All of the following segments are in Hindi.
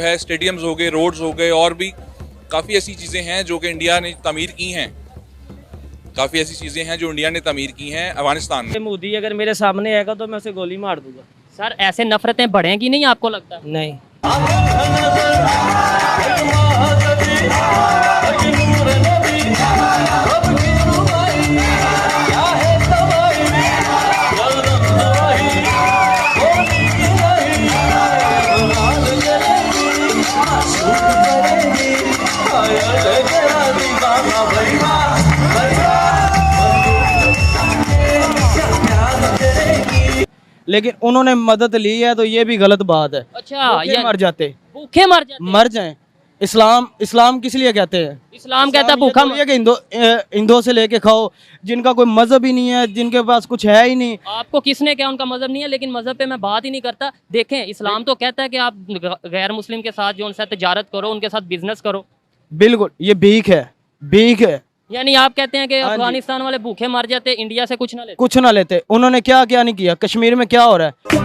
है स्टेडियम्स हो गए, रोड्स हो गए, और भी काफ़ी ऐसी चीज़ें हैं जो कि इंडिया ने तामीर की हैं। काफ़ी ऐसी चीज़ें हैं जो इंडिया ने तामीर की हैं अफगानिस्तान में। मोदी अगर मेरे सामने आएगा तो मैं उसे गोली मार दूंगा। सर ऐसे नफरतें बढ़ेंगी नहीं आपको लगता? नहीं। लेकिन उन्होंने मदद ली है तो ये भी गलत बात है। अच्छा, ये मर जाते, भूखे मर जाते? मर जाएं। इस्लाम किस लिए कहते हैं? इस्लाम कहता है भूखा ये कि हिंदुओं से लेके खाओ, जिनका कोई मजहब ही नहीं है, जिनके पास कुछ है ही नहीं। आपको किसने क्या उनका मजहब नहीं है? लेकिन मजहब पे मैं बात ही नहीं करता। देखें, इस्लाम तो कहता है कि आप गैर मुस्लिम के साथ जो उनसे तजारत करो, उनके साथ बिजनेस करो। बिल्कुल, ये भीख है, भीख है। यानी आप कहते हैं कि अफगानिस्तान वाले भूखे मर जाते, इंडिया से कुछ ना लेते? कुछ ना लेते। उन्होंने क्या क्या नहीं किया। कश्मीर में क्या हो रहा है?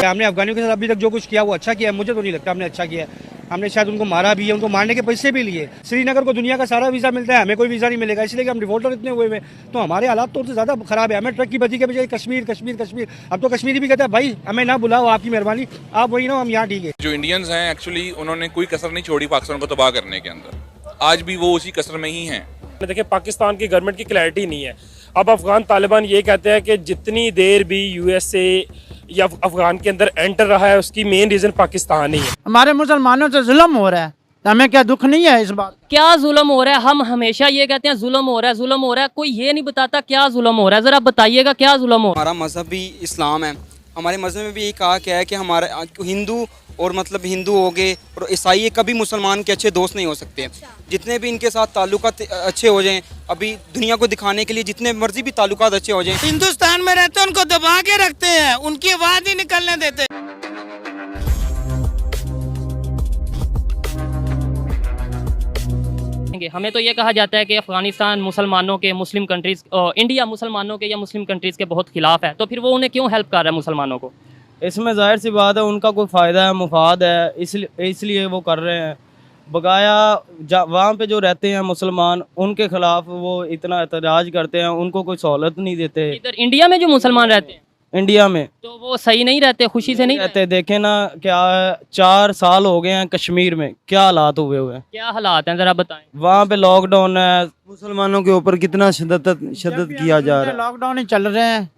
हमने अफगानियों के साथ अभी तक जो कुछ किया वो अच्छा किया है। मुझे तो नहीं लगता हमने अच्छा किया है। हमने शायद उनको मारा भी है, उनको मारने के पैसे भी लिए। श्रीनगर को दुनिया का सारा वीज़ा मिलता है, हमें कोई वीज़ा नहीं मिलेगा, इसलिए कि हम रिवोल्टर इतने हुए हैं। तो हमारे हालात तो उनसे ज़्यादा ख़राब है। हमें ट्रक की बजी के बजाय कश्मीर कश्मीर कश्मीर। अब तो कश्मीरी भी कहता है भाई हमें ना बुलाओ, आपकी मेहरबानी, आप वही ना, हम यहाँ ठीक है। जो इंडियंस हैं एक्चुअली उन्होंने कोई कसर नहीं छोड़ी पाकिस्तान को तबाह करने के अंदर। आज भी वो उसी कसर में ही हैं। देखिए, पाकिस्तान की गवर्नमेंट की क्लैरिटी नहीं है। अब अफगान तालिबान ये कहते हैं कि जितनी देर भी यूएसए या अफगान के अंदर एंटर रहा है उसकी मेन रीजन पाकिस्तान ही है। हमारे मुसलमानों से जुल्म हो रहा है, हमें क्या दुख नहीं है इस बात? क्या जुल्म हो रहा है? हम हमेशा ये कहते हैं जुल्म हो रहा है, जुल्म हो रहा है। कोई ये नहीं बताता क्या जुल्म हो रहा है। जरा बताइएगा क्या जुल्म हो रहा है? हमारा मज़हब भी इस्लाम है। हमारे मज़हब में भी ये कहा गया है कि हमारा हिंदू और मतलब हिंदू हो गए और ईसाई कभी मुसलमान के अच्छे दोस्त नहीं हो सकते। जितने भी इनके साथ ताल्लुकात अच्छे हो जाएं, अभी दुनिया को दिखाने के लिए जितने मर्जी भी ताल्लुकात अच्छे हो जाएं, हिंदुस्तान में रहते हैं उनको दबा के रखते हैं, उनकी आवाज़ ही निकलने देते। हमें तो ये कहा जाता है कि अफगानिस्तान मुसलमानों के, मुस्लिम कंट्रीज, इंडिया मुसलमानों के या मुस्लिम कंट्रीज के बहुत खिलाफ है। तो फिर वो उन्हें क्यों हेल्प कर रहा है मुसलमानों को? इसमें जाहिर सी बात है उनका कोई फ़ायदा है, मुफाद है, इसलिए वो कर रहे हैं। बकाया वहाँ पे जो रहते हैं मुसलमान, उनके खिलाफ वो इतना एहतजाज करते हैं, उनको कोई सहूलत नहीं देते। इधर इंडिया में जो मुसलमान रहते हैं, इंडिया में तो वो सही नहीं रहते, खुशी से नहीं रहते। देखें ना, क्या 4 साल हो गए हैं कश्मीर में, क्या हालात हुए हुए हैं। क्या हालात हैं जरा बताएं। वहाँ पे लॉकडाउन है, मुसलमानों के ऊपर कितना शद्दत किया जा रहा है। लॉकडाउन ही चल रहे हैं,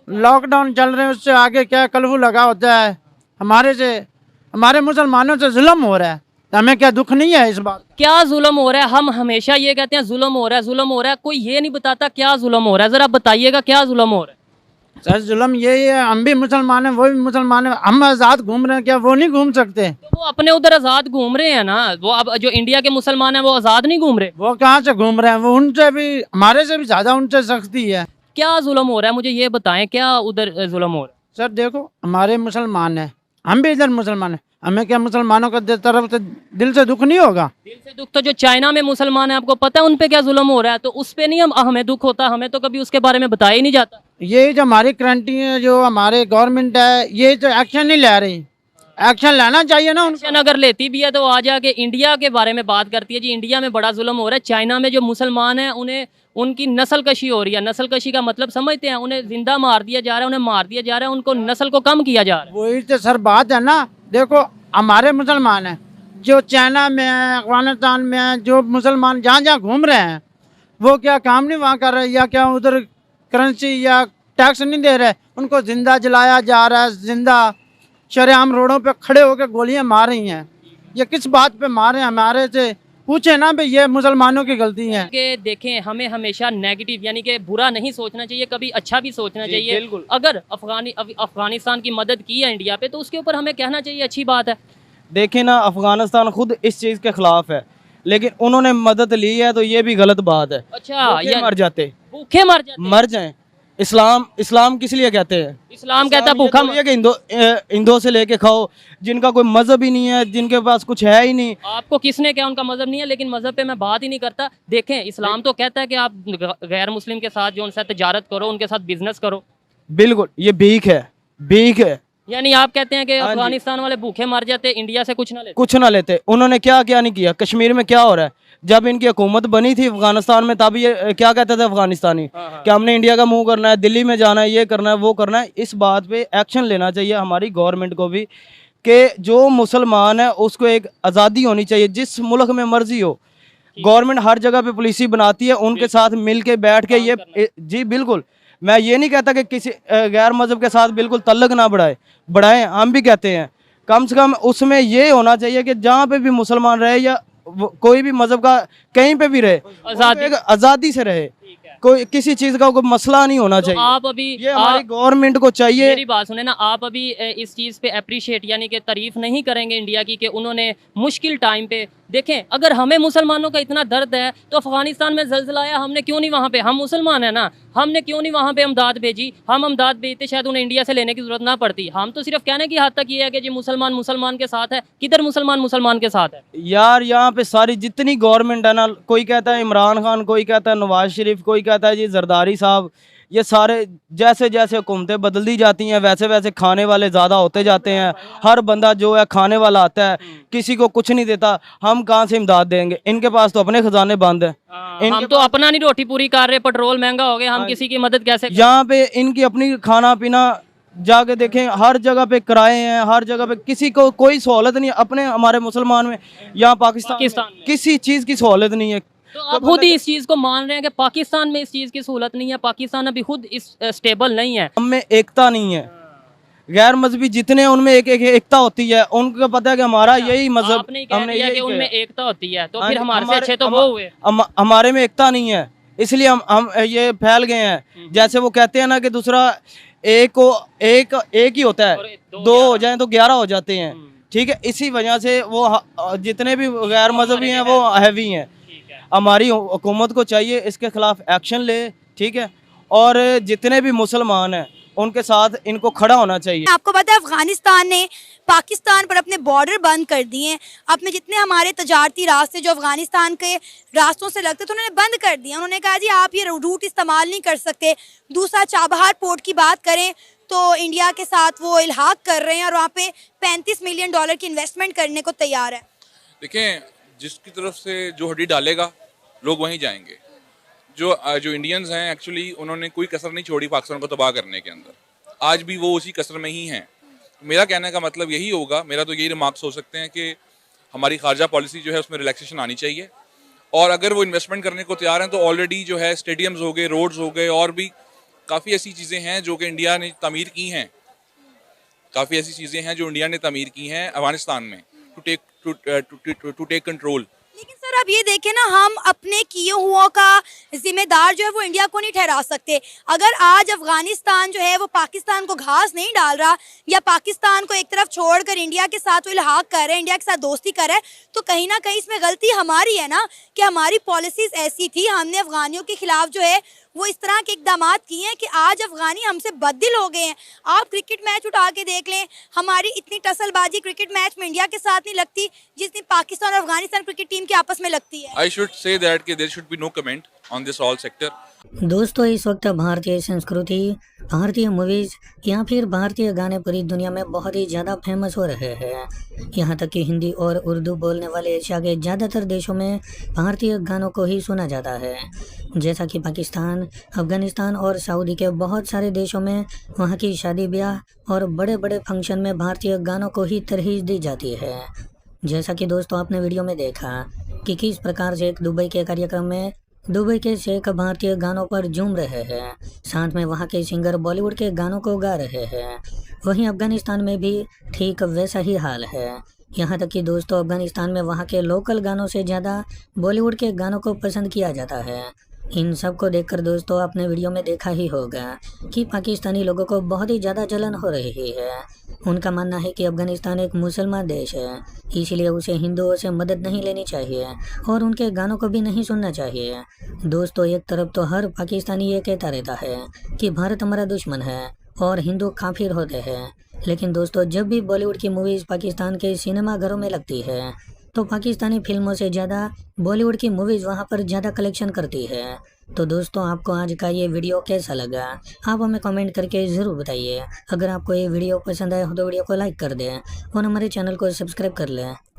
लॉकडाउन चल रहे हैं, उससे आगे क्या कलफू लगा होता है। हमारे मुसलमानों से जुल्म हो रहा है, हमें क्या दुख नहीं है इस बात? क्या जुल्म हो रहा है? हम हमेशा ये कहते हैं जुल्म हो रहा है, जुल्म हो रहा है। कोई ये नहीं बताता क्या जुल्म हो रहा है। जरा बताइएगा क्या जुल्म हो रहा है? सर जुल्म यही है, हम भी मुसलमान हैं, वो भी मुसलमान है, हम आज़ाद घूम रहे हैं, क्या वो नहीं घूम सकते? तो वो अपने उधर आज़ाद घूम रहे हैं ना। वो अब जो इंडिया के मुसलमान हैं वो आज़ाद नहीं घूम रहे। वो कहाँ से घूम रहे हैं? वो उनसे भी, हमारे से भी ज़्यादा उनसे सख्ती है। क्या जुल्म हो रहा है? मुझे ये बताएं, क्या उधर जुल्म हो रहा है? सर देखो, हमारे मुसलमान हैं, हम भी इधर मुसलमान हैं, हमें क्या मुसलमानों का तरफ से दिल से दुख नहीं होगा? दिल से दुख तो जो चाइना में मुसलमान है, आपको पता है उन पे क्या जुल्म हो रहा है? तो उस पे नहीं हमें दुख होता, हमें तो कभी उसके बारे में बताया ही नहीं जाता। ये जो हमारी करंटी है, जो हमारे गवर्नमेंट है, ये तो एक्शन नहीं ले रही। एक्शन लेना चाहिए ना। एक्शन अगर लेती भी है तो आ जाके इंडिया के बारे में बात करती है जी, इंडिया में बड़ा जुल्म हो रहा है। चाइना में जो मुसलमान हैं उन्हें उनकी नस्ल कशी हो रही है। नस्ल कशी का मतलब समझते हैं? उन्हें जिंदा मार दिया जा रहा है, उन्हें मार दिया जा रहा है, उनको नस्ल को कम किया जा रहा है। वही तो सर बात है ना। देखो, हमारे मुसलमान हैं जो चाइना में है, अफगानिस्तान में है, जो मुसलमान जहाँ जहाँ घूम रहे हैं, वो क्या काम नहीं वहाँ कर रहे, या क्या उधर करेंसी या टैक्स नहीं दे रहे? उनको जिंदा जलाया जा रहा है, जिंदा शरेआम रोडों पे खड़े होकर गोलियां मार रही हैं। ये किस बात पे मार रहे हैं? हमारे से पूछे ना भाई, ये मुसलमानों की गलती है। कि देखें, हमें हमेशा नेगेटिव यानी कि बुरा नहीं सोचना चाहिए, कभी अच्छा भी सोचना चाहिए। बिल्कुल। अगर अफगानिस्तान की मदद की है इंडिया पे, तो उसके ऊपर हमें कहना चाहिए अच्छी बात है। देखें ना, अफगानिस्तान खुद इस चीज़ के खिलाफ है, लेकिन उन्होंने मदद ली है तो ये भी गलत बात है। अच्छा, मर जाते, भूखे मर जाते? मर जाएं। इस्लाम किस लिए कहते हैं? इस्लाम कहता है ये भूखा तो ये कि हिंदुओं से लेके खाओ, जिनका कोई मजहब ही नहीं है, जिनके पास कुछ है ही नहीं। आपको किसने क्या उनका मजहब नहीं है, लेकिन मजहब पे मैं बात ही नहीं करता। देखें, इस्लाम तो कहता है कि आप गैर मुस्लिम के साथ जो उनसे तजारत करो, उनके साथ बिजनेस करो। बिल्कुल, ये भीख है, भीख है। यानी आप कहते हैं कि हाँ जी। अफगानिस्तान वाले भूखे मर जाते, इंडिया से कुछ ना लेते। कुछ ना लेते। उन्होंने क्या क्या नहीं किया। कश्मीर में क्या हो रहा है? जब इनकी हुकूमत बनी थी अफगानिस्तान में, तब ये क्या कहते थे अफगानिस्तानी कि हमने इंडिया का मुंह करना है, दिल्ली में जाना है, ये करना है, वो करना है। इस बात पे एक्शन लेना चाहिए हमारी गवर्नमेंट को भी कि जो मुसलमान है उसको एक आज़ादी होनी चाहिए, जिस मुल्क में मर्जी हो। गवर्नमेंट हर जगह पे पुलिस बनाती है, उनके साथ मिल के बैठ के ये जी बिल्कुल। मैं ये नहीं कहता कि किसी गैर मजहब के साथ बिल्कुल तल्लक ना बढ़ाएं, हम भी कहते हैं कम से कम उसमें ये होना चाहिए कि जहाँ पे भी मुसलमान रहे या कोई भी मजहब का कहीं पे भी रहे, आज़ादी से रहे, कोई किसी चीज़ का कोई मसला नहीं होना चाहिए। आप अभी ये हमारी गवर्नमेंट को चाहिए। मेरी बात सुने ना, आप अभी इस चीज़ पे अप्रिशिएट यानी कि तारीफ नहीं करेंगे इंडिया की कि उन्होंने मुश्किल टाइम पे, देखें अगर हमें मुसलमानों का इतना दर्द है तो अफगानिस्तान में ज़ल्ज़ला आया, हमने क्यों नहीं वहाँ पे, हम मुसलमान हैं ना, हमने क्यों नहीं वहाँ पे इमदाद भेजी? हम इमदाद भेजते शायद उन्हें इंडिया से लेने की ज़रूरत ना पड़ती। हम तो सिर्फ कहने की हद तक ये है कि जी मुसलमान मुसलमान के साथ है। किधर मुसलमान मुसलमान के साथ है? यार यहाँ पे सारी जितनी गवर्नमेंट है ना, कोई कहता है इमरान खान, कोई कहता है नवाज शरीफ, कोई कहता है जी जरदारी साहब, ये सारे जैसे जैसे हुकूमतें बदल दी जाती हैं वैसे वैसे खाने वाले ज़्यादा होते जाते हैं। हर बंदा जो है खाने वाला आता है, किसी को कुछ नहीं देता। हम कहाँ से इमदाद देंगे? इनके पास तो अपने खजाने बंद हैं। हम तो अपना नहीं रोटी पूरी कर रहे, पेट्रोल महंगा हो गया, हम किसी की मदद कैसे करें? यहाँ पे इनकी अपनी खाना पीना जाके देखें, हर जगह पे किराए हैं, हर जगह पे किसी को कोई सहूलत नहीं है। अपने हमारे मुसलमान में यहाँ पाकिस्तान में किसी चीज़ की सहूलत नहीं है। तो आप खुद ही इस चीज़ को मान रहे हैं कि पाकिस्तान में इस चीज़ की सहूलत नहीं है, पाकिस्तान अभी खुद इस स्टेबल नहीं है। हम में एकता नहीं है। गैर मजहबी जितने हैं उनमें एक एकता होती है। उनको पता है कि हमारा यही मजहब, आपने कह दिया कि उनमें एकता होती है, तो फिर हमारे से अच्छे तो वो हुए। हमारे में एकता नहीं है, इसलिए हम ये फैल गए हैं। जैसे वो कहते हैं ना कि दूसरा एक ही होता है, दो हो जाए तो 11 हो जाते हैं। ठीक है, इसी वजह से वो जितने भी गैर मजहबी हैं वो हैवी हैं। हमारी हुकूमत को चाहिए इसके खिलाफ एक्शन ले, ठीक है, और जितने भी मुसलमान हैं उनके साथ इनको खड़ा होना चाहिए। आपको पता है अफगानिस्तान ने पाकिस्तान पर अपने बॉर्डर बंद कर दिए हैं। अपने जितने हमारे तजारती रास्ते जो अफगानिस्तान के रास्तों से लगते थे उन्होंने बंद कर दिया। उन्होंने कहा जी आप ये रूट इस्तेमाल नहीं कर सकते। दूसरा, चाबहार पोर्ट की बात करें तो इंडिया के साथ वो इल्हाक कर रहे हैं और वहाँ पे $35 मिलियन की इन्वेस्टमेंट करने को तैयार है। देखें, जिसकी तरफ से जो हड्डी डालेगा लोग वहीं जाएंगे। जो इंडियंस हैं एक्चुअली उन्होंने कोई कसर नहीं छोड़ी पाकिस्तान को तबाह करने के अंदर। आज भी वो उसी कसर में ही हैं। मेरा कहने का मतलब यही होगा, मेरा तो यही रिमार्क्स हो सकते हैं कि हमारी खारजा पॉलिसी जो है उसमें रिलैक्सेशन आनी चाहिए। और अगर वो इन्वेस्टमेंट करने को तैयार हैं तो ऑलरेडी जो है स्टेडियम्स हो गए, रोड्स हो गए, और भी काफ़ी ऐसी चीज़ें हैं जो कि इंडिया ने तामीर की हैं। काफ़ी ऐसी चीज़ें हैं जो इंडिया ने तामीर की हैं अफगानिस्तान में टू टेक कंट्रोल। लेकिन सर आप ये देखें ना, हम अपने किए हुओं का जिम्मेदार जो है वो इंडिया को नहीं ठहरा सकते। अगर आज अफगानिस्तान जो है वो पाकिस्तान को घास नहीं डाल रहा या पाकिस्तान को एक तरफ छोड़कर इंडिया के साथ वो इल्हाक कर रहे हैं, इंडिया के साथ दोस्ती कर रहे हैं, तो कहीं ना कहीं इसमें गलती हमारी है ना कि हमारी पॉलिसीज ऐसी थी। हमने अफगानियों के खिलाफ जो है वो इस तरह के इकदाम किए हैं कि आज अफगानी हमसे बददिल हो गए हैं। आप क्रिकेट मैच उठा के देख लें, हमारी इतनी टसलबाजी क्रिकेट मैच में इंडिया के साथ नहीं लगती जितनी पाकिस्तान और अफगानिस्तान क्रिकेट टीम की आपस में लगती है। I should say that there should be no comment on this all sector. दोस्तों, इस वक्त भारतीय संस्कृति, भारतीय मूवीज़ या फिर भारतीय गाने पूरी दुनिया में बहुत ही ज़्यादा फेमस हो रहे हैं। यहाँ तक कि हिंदी और उर्दू बोलने वाले एशिया के ज़्यादातर देशों में भारतीय गानों को ही सुना जाता है। जैसा कि पाकिस्तान, अफगानिस्तान और सऊदी के बहुत सारे देशों में वहाँ की शादी ब्याह और बड़े बड़े फंक्शन में भारतीय गानों को ही तरजीह दी जाती है। जैसा कि दोस्तों आपने वीडियो में देखा कि किस प्रकार से एक दुबई के कार्यक्रम में दुबई के शेख भारतीय गानों पर झूम रहे हैं, साथ में वहाँ के सिंगर बॉलीवुड के गानों को गा रहे हैं। वहीं अफगानिस्तान में भी ठीक वैसा ही हाल है। यहाँ तक कि दोस्तों अफगानिस्तान में वहाँ के लोकल गानों से ज़्यादा बॉलीवुड के गानों को पसंद किया जाता है। इन सब को देखकर दोस्तों आपने वीडियो में देखा ही होगा कि पाकिस्तानी लोगों को बहुत ही ज़्यादा जलन हो रही है। उनका मानना है कि अफगानिस्तान एक मुसलमान देश है, इसलिए उसे हिंदुओं से मदद नहीं लेनी चाहिए और उनके गानों को भी नहीं सुनना चाहिए। दोस्तों एक तरफ तो हर पाकिस्तानी ये कहता रहता है कि भारत हमारा दुश्मन है और हिंदू काफिर होते हैं, लेकिन दोस्तों जब भी बॉलीवुड की मूवीज़ पाकिस्तान के सिनेमा घरों में लगती है तो पाकिस्तानी फिल्मों से ज़्यादा बॉलीवुड की मूवीज़ वहां पर ज़्यादा कलेक्शन करती है। तो दोस्तों आपको आज का ये वीडियो कैसा लगा आप हमें कमेंट करके ज़रूर बताइए। अगर आपको ये वीडियो पसंद आया हो तो वीडियो को लाइक कर दें और हमारे चैनल को सब्सक्राइब कर लें।